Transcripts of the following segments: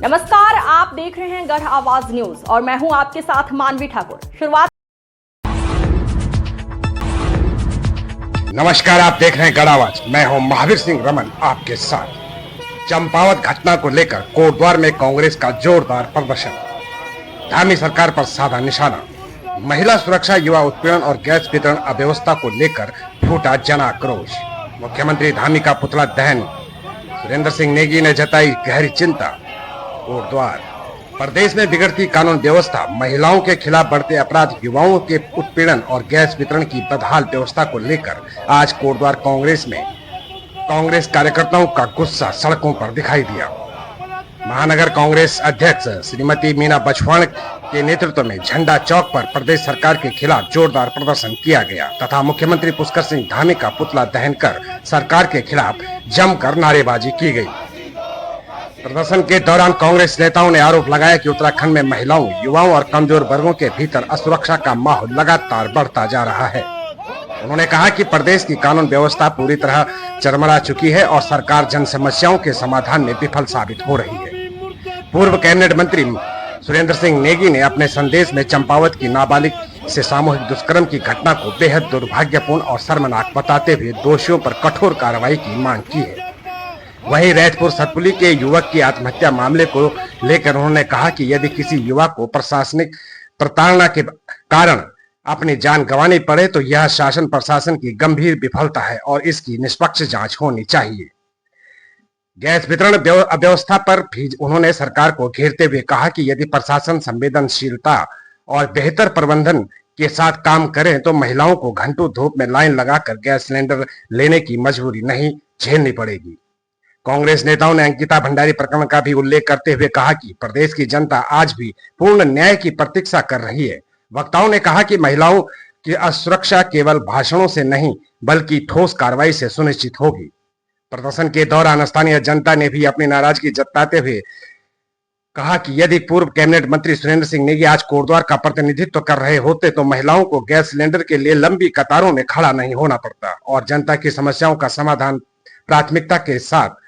नमस्कार, आप देख रहे हैं गढ़ आवाज न्यूज और मैं हूं आपके साथ मानवी ठाकुर। शुरुआत। नमस्कार, आप देख रहे हैं गढ़ आवाज। मैं हूं महावीर सिंह रमन आपके साथ। चंपावत घटना को लेकर कोटद्वार में कांग्रेस का जोरदार प्रदर्शन। धामी सरकार पर साधा निशाना। महिला सुरक्षा, युवा उत्पीड़न और गैस वितरण अव्यवस्था को लेकर फूटा जन आक्रोश। मुख्यमंत्री धामी का पुतला दहन, सुरेंद्र सिंह नेगी ने जताई गहरी चिंता। कोटद्वार। प्रदेश में बिगड़ती कानून व्यवस्था, महिलाओं के खिलाफ बढ़ते अपराध, युवाओं के उत्पीड़न और गैस वितरण की बदहाल व्यवस्था को लेकर आज कोटद्वार कांग्रेस में कांग्रेस कार्यकर्ताओं का गुस्सा सड़कों पर दिखाई दिया। महानगर कांग्रेस अध्यक्ष श्रीमती मीना बछवाण के नेतृत्व में झंडा चौक पर प्रदेश सरकार के खिलाफ जोरदार प्रदर्शन किया गया तथा मुख्यमंत्री पुष्कर सिंह धामी का पुतला दहन कर सरकार के खिलाफ जमकर नारेबाजी की गई। प्रदर्शन के दौरान कांग्रेस नेताओं ने आरोप लगाया कि उत्तराखंड में महिलाओं, युवाओं और कमजोर वर्गों के भीतर असुरक्षा का माहौल लगातार बढ़ता जा रहा है। उन्होंने कहा कि प्रदेश की कानून व्यवस्था पूरी तरह चरमरा चुकी है और सरकार जन समस्याओं के समाधान में विफल साबित हो रही है। पूर्व कैबिनेट मंत्री सुरेंद्र सिंह नेगी ने अपने संदेश में चंपावत की नाबालिग से सामूहिक दुष्कर्म की घटना को बेहद दुर्भाग्यपूर्ण और शर्मनाक बताते हुए दोषियों पर कठोर कार्रवाई की मांग की है। वहीं रैतपुर सतपुली के युवक की आत्महत्या मामले को लेकर उन्होंने कहा कि यदि किसी युवा को प्रशासनिक प्रताड़ना के कारण अपनी जान गंवानी पड़े तो यह शासन प्रशासन की गंभीर विफलता है और इसकी निष्पक्ष जांच होनी चाहिए। गैस वितरण अव्यवस्था पर भी उन्होंने सरकार को घेरते हुए कहा कि यदि प्रशासन संवेदनशीलता और बेहतर प्रबंधन के साथ काम करें तो महिलाओं को घंटों धूप में लाइन लगाकर गैस सिलेंडर लेने की मजबूरी नहीं झेलनी पड़ेगी। कांग्रेस नेताओं ने अंकिता भंडारी प्रकरण का भी उल्लेख करते हुए कहा कि प्रदेश की जनता आज भी पूर्ण न्याय की प्रतीक्षा कर रही है। वक्ताओं ने कहा कि महिलाओं की असुरक्षा केवल भाषणों से नहीं बल्कि ठोस कार्रवाई से सुनिश्चित होगी। प्रदर्शन के दौरान स्थानीय जनता ने भी अपनी नाराजगी जताते हुए कहा कि यदि पूर्व कैबिनेट मंत्री सुरेंद्र सिंह नेगी आज कोटद्वार का प्रतिनिधित्व कर रहे होते तो महिलाओं को गैस सिलेंडर के लिए लंबी कतारों में खड़ा नहीं होना पड़ता और जनता की समस्याओं का समाधान प्राथमिकता के साथ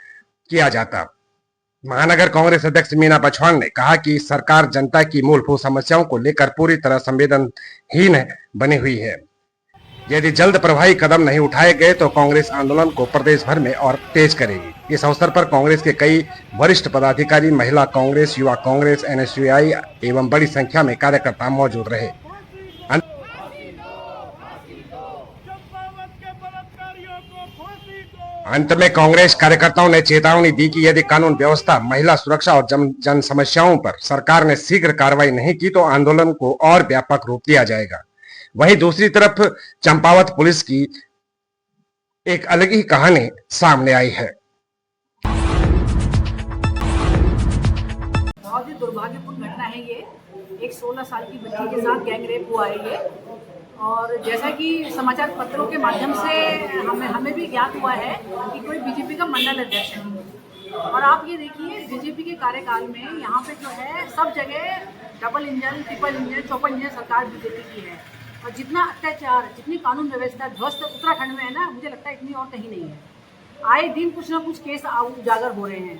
किया जाता। महानगर कांग्रेस अध्यक्ष मीना बछवाण ने कहा कि सरकार जनता की मूलभूत समस्याओं को लेकर पूरी तरह संवेदनहीन बनी हुई है। यदि जल्द प्रभावी कदम नहीं उठाए गए तो कांग्रेस आंदोलन को प्रदेश भर में और तेज करेगी। इस अवसर पर कांग्रेस के कई वरिष्ठ पदाधिकारी, महिला कांग्रेस, युवा कांग्रेस, एनएसयूआई एवं बड़ी संख्या में कार्यकर्ता मौजूद रहे। अंत में कांग्रेस कार्यकर्ताओं ने चेतावनी दी कि यदि कानून व्यवस्था, महिला सुरक्षा और जन समस्याओं पर सरकार ने शीघ्र कार्रवाई नहीं की तो आंदोलन को और व्यापक रूप दिया जाएगा। वहीं दूसरी तरफ चंपावत पुलिस की एक अलग ही कहानी सामने आई है। बहुत ही दुर्भाग्यपूर्ण घटना है ये। एक 16 साल की बच्ची के साथ गैंग रेप हुआ है ये। और जैसा कि समाचार पत्रों के माध्यम से हमें भी ज्ञात हुआ है कि कोई बीजेपी का मंडल अध्यक्ष है। और आप ये देखिए, बीजेपी के कार्यकाल में यहाँ पे जो है सब जगह डबल इंजन, ट्रिपल इंजन, चौपन इंजन सरकार बीजेपी की है। और जितना अत्याचार, जितनी कानून व्यवस्था ध्वस्त उत्तराखंड में है ना, मुझे लगता है इतनी और कहीं नहीं है। आए दिन कुछ ना कुछ केस उजागर हो रहे हैं।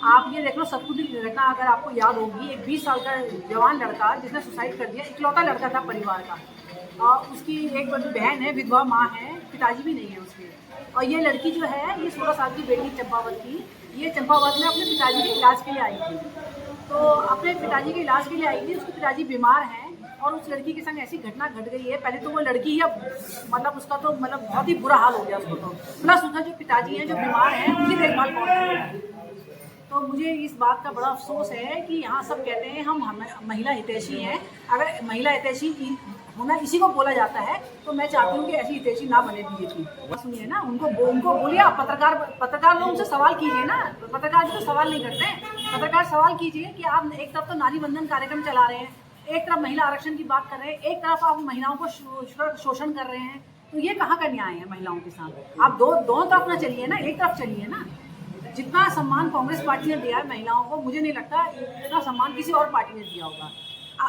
आप ये देख लो, सतपुली की घटना अगर आपको याद होगी, एक 20 साल का जवान लड़का जिसने सुसाइड कर दिया, इकलौता लड़का था परिवार का। और उसकी एक बड़ी बहन है, विधवा माँ है, पिताजी भी नहीं है उसके। और ये लड़की जो है, ये 16 साल की बेटी चंपावत की, ये चंपावत में अपने पिताजी के इलाज के लिए आई थी। तो अपने पिताजी के इलाज के लिए आई थी, उसके पिताजी बीमार हैं और उस लड़की के संग ऐसी घटना घट गई है। पहले तो वो लड़की ही मतलब उसका तो मतलब बहुत ही बुरा हाल हो गया उसको। तो प्लस उसका जो पिताजी हैं जो बीमार हैं, उनकी देखभाल कौन करेगा। तो मुझे इस बात का बड़ा अफसोस है कि यहाँ सब कहते हैं हम महिला हितैषी हैं। अगर महिला हितैषी होना इसी को बोला जाता है तो मैं चाहती हूँ कि ऐसी हितैषी ना बने बीजेपी। सुनिए ना, उनको बोलिए, आप पत्रकार लोग उनसे सवाल कीजिए ना। पत्रकार तो सवाल नहीं करते हैं। पत्रकार सवाल कीजिए कि आप एक तरफ तो नारी बंधन कार्यक्रम चला रहे हैं, एक तरफ महिला आरक्षण की बात कर रहे हैं, एक तरफ आप महिलाओं को शोषण कर रहे हैं। तो ये कहाँ का न्याय है महिलाओं के साथ? आप दोनों तरफ ना चलिए ना, एक तरफ चलिए ना। जितना सम्मान कांग्रेस पार्टी ने दिया है महिलाओं को, मुझे नहीं लगता इतना सम्मान किसी और पार्टी ने दिया होगा।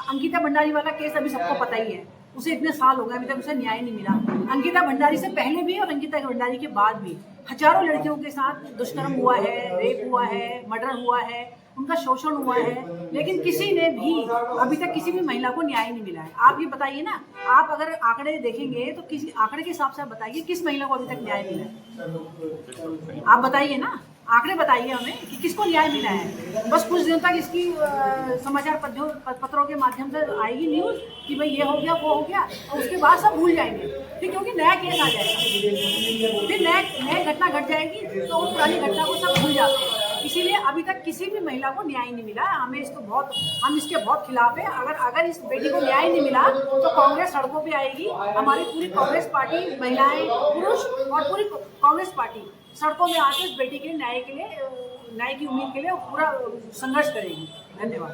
अंकिता भंडारी वाला केस अभी सबको पता ही है, उसे इतने साल हो गए, अभी तक उसे न्याय नहीं मिला। अंकिता भंडारी से पहले भी और अंकिता भंडारी के बाद भी हजारों लड़कियों के साथ दुष्कर्म हुआ है, रेप हुआ है, मर्डर हुआ है। उनका शोषण हुआ है, लेकिन किसी ने भी अभी तक किसी भी महिला को न्याय नहीं मिला है। आप ये बताइए ना, आप अगर आंकड़े देखेंगे तो किसी आंकड़े के हिसाब से आप बताइए किस महिला को अभी तक न्याय मिला है। आप बताइए ना, आंकड़े बताइए हमें कि किसको न्याय मिला है। बस कुछ दिन तक इसकी समाचार पत्रों के माध्यम से आएगी न्यूज़ कि भाई ये हो गया वो हो गया, और उसके बाद सब भूल जाएंगे, फिर क्योंकि नया केस आ जाएगा, फिर नई घटना घट जाएगी तो पुरानी घटना को सब भूल जाते हैं। इसीलिए अभी तक किसी भी महिला को न्याय नहीं मिला। हम इसके बहुत खिलाफ है। अगर इस बेटी को न्याय नहीं मिला तो कांग्रेस सड़कों पे आएगी। हमारी पूरी कांग्रेस पार्टी, महिलाएं, पुरुष और पूरी कांग्रेस पार्टी सड़कों में आकर इस बेटी के न्याय की उम्मीद के लिए पूरा संघर्ष करेगी। धन्यवाद।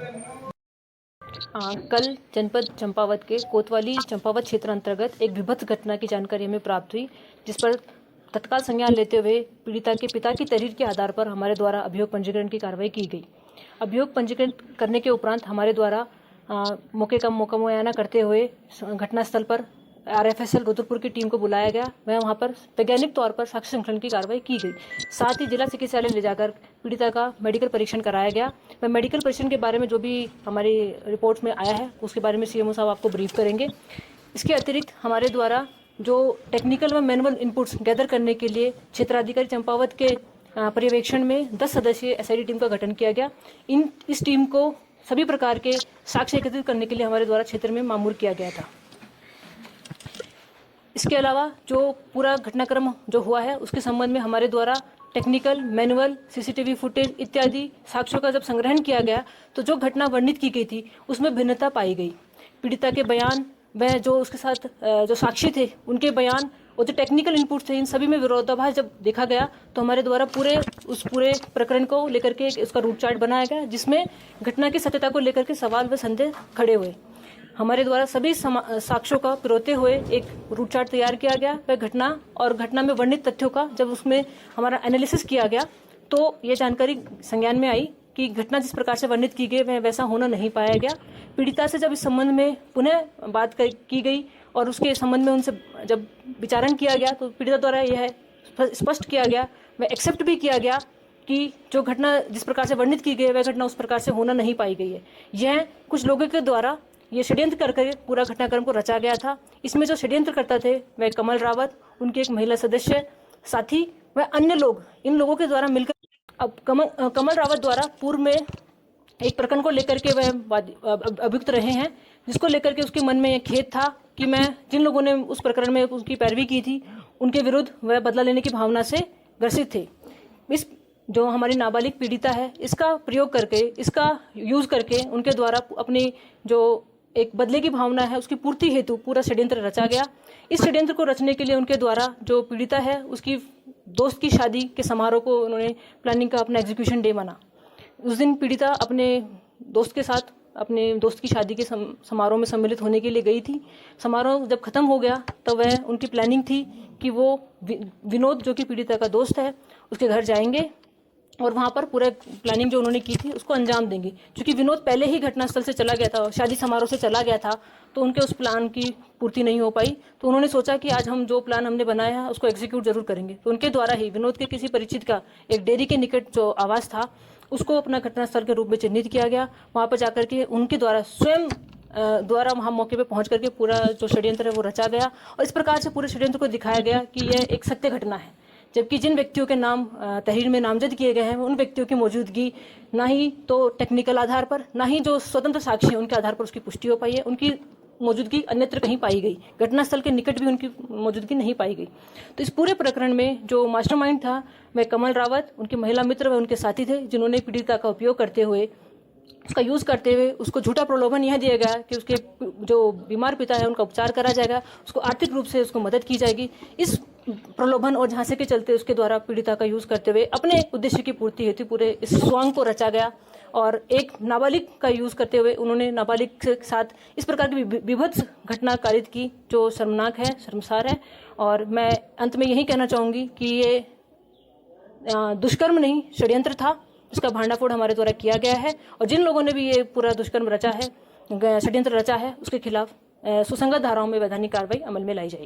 कल जनपद चंपावत के कोतवाली चंपावत क्षेत्र अंतर्गत एक विभत्स घटना की जानकारी हमें प्राप्त हुई, जिस पर तत्काल संज्ञान लेते हुए पीड़िता के पिता की तहरीर के आधार पर हमारे द्वारा अभियोग पंजीकरण की कार्रवाई की गई। अभियोग पंजीकरण करने के उपरांत हमारे द्वारा मौके का मुआयना करते हुए घटनास्थल पर RFSL रुद्रपुर की टीम को बुलाया गया। वह वहां पर वैज्ञानिक तौर पर साक्ष्य संकलन की कार्रवाई की गई। साथ ही जिला चिकित्सालय ले जाकर पीड़िता का मेडिकल परीक्षण कराया गया। वह मेडिकल परीक्षण के बारे में जो भी हमारी रिपोर्ट में आया है उसके बारे में CMO साहब आपको ब्रीफ करेंगे। इसके अतिरिक्त हमारे द्वारा जो टेक्निकल व मैनुअल इनपुट्स गैदर करने के लिए क्षेत्राधिकारी चंपावत के पर्यवेक्षण में 10 सदस्यीय SID टीम का गठन किया गया। इस टीम को सभी प्रकार के साक्ष्य एकत्रित करने के लिए हमारे द्वारा क्षेत्र में मामूर किया गया था। इसके अलावा जो पूरा घटनाक्रम जो हुआ है उसके संबंध में हमारे द्वारा टेक्निकल, मैनुअल, CCTV फुटेज इत्यादि साक्ष्यों का जब संग्रहण किया गया तो जो घटना वर्णित की गई थी उसमें भिन्नता पाई गई। पीड़िता के बयान, वह जो उसके साथ जो साक्षी थे उनके बयान और जो टेक्निकल इनपुट थे, इन सभी में विरोधाभास जब देखा गया तो हमारे द्वारा पूरे प्रकरण को लेकर के उसका रूट चार्ट बनाया गया, जिसमें घटना की सत्यता को लेकर के सवाल व संदेह खड़े हुए। हमारे द्वारा सभी साक्ष्यों का पिरोते हुए एक रूट चार्ट तैयार किया गया। वह घटना में वर्णित तथ्यों का जब उसमें हमारा एनालिसिस किया गया तो ये जानकारी संज्ञान में आई कि घटना जिस प्रकार से वर्णित की गई वह वैसा होना नहीं पाया गया। पीड़िता से जब इस संबंध में पुनः बात की गई और उसके संबंध में उनसे जब विचारण किया गया तो पीड़िता द्वारा यह स्पष्ट किया गया, वह एक्सेप्ट भी किया गया कि जो घटना जिस प्रकार से वर्णित की गई वह घटना उस प्रकार से होना नहीं पाई गई है। यह कुछ लोगों के द्वारा ये षड्यंत्र करके पूरा घटनाक्रम को रचा गया था। इसमें जो षड्यंत्र करता थे वह कमल रावत, उनके एक महिला सदस्य, साथी व अन्य लोग, इन लोगों के द्वारा मिलकर अब कमल रावत द्वारा पूर्व में एक प्रकरण को लेकर के वह अभियुक्त रहे हैं, जिसको लेकर के उसके मन में यह खेद था कि मैं जिन लोगों ने उस प्रकरण में उसकी पैरवी की थी उनके विरुद्ध वह बदला लेने की भावना से ग्रसित थे। इस जो हमारी नाबालिग पीड़िता है इसका प्रयोग करके, इसका यूज करके उनके द्वारा अपनी जो एक बदले की भावना है उसकी पूर्ति हेतु पूरा षड्यंत्र रचा गया। इस षड्यंत्र को रचने के लिए उनके द्वारा जो पीड़िता है उसकी दोस्त की शादी के समारोह को उन्होंने प्लानिंग का अपना एग्जीक्यूशन डे माना। उस दिन पीड़िता अपने दोस्त के साथ अपने दोस्त की शादी के समारोह में सम्मिलित होने के लिए गई थी। समारोह जब खत्म हो गया तब वह उनकी प्लानिंग थी कि वो विनोद जो कि पीड़िता का दोस्त है उसके घर जाएंगे और वहाँ पर पूरा प्लानिंग जो उन्होंने की थी उसको अंजाम देंगे। क्योंकि विनोद पहले ही घटनास्थल से चला गया था, शादी समारोह से चला गया था, तो उनके उस प्लान की पूर्ति नहीं हो पाई। तो उन्होंने सोचा कि आज हम जो प्लान हमने बनाया है उसको एग्जीक्यूट जरूर करेंगे। तो उनके द्वारा ही विनोद के किसी परिचित का एक डेयरी के निकट जो आवास था उसको अपना घटनास्थल के रूप में चिन्हित किया गया। वहाँ पर जाकर के उनके द्वारा स्वयं द्वारा वहाँ मौके पे पहुँच करके पूरा जो षड्यंत्र है वो रचा गया और इस प्रकार से पूरे षड्यंत्र को दिखाया गया कि यह एक सत्य घटना है। जबकि जिन व्यक्तियों के नाम तहरीर में नामजद किए गए हैं उन व्यक्तियों की मौजूदगी ना ही तो टेक्निकल आधार पर, ना ही जो स्वतंत्र साक्षी हैं उनके आधार पर उसकी पुष्टि हो पाई है। उनकी मौजूदगी अन्यत्र कहीं पाई गई, घटनास्थल के निकट भी उनकी मौजूदगी नहीं पाई गई। तो इस पूरे प्रकरण में जो मास्टरमाइंड था वह कमल रावत, उनके महिला मित्र व उनके साथी थे, जिन्होंने पीड़िता का उपयोग करते हुए, उसका यूज करते हुए उसको झूठा प्रलोभन यह दिया गया कि उसके जो बीमार पिता है उनका उपचार करा जाएगा, उसको आर्थिक रूप से उसको मदद की जाएगी। इस प्रलोभन और झांसे के चलते उसके द्वारा पीड़िता का यूज करते हुए अपने उद्देश्य की पूर्ति हेतु पूरे इस स्वांग को रचा गया और एक नाबालिग का यूज करते हुए उन्होंने नाबालिग के साथ इस प्रकार की विभत्स घटना कारित की जो शर्मनाक है, शर्मसार है। और मैं अंत में यही कहना चाहूंगी कि ये दुष्कर्म नहीं षड्यंत्र था, इसका भांडाफोड़ हमारे द्वारा किया गया है और जिन लोगों ने भी ये पूरा दुष्कर्म रचा है, षड्यंत्र रचा है, उसके खिलाफ सुसंगत धाराओं में वैधानिक कार्रवाई अमल में लाई जाएगी।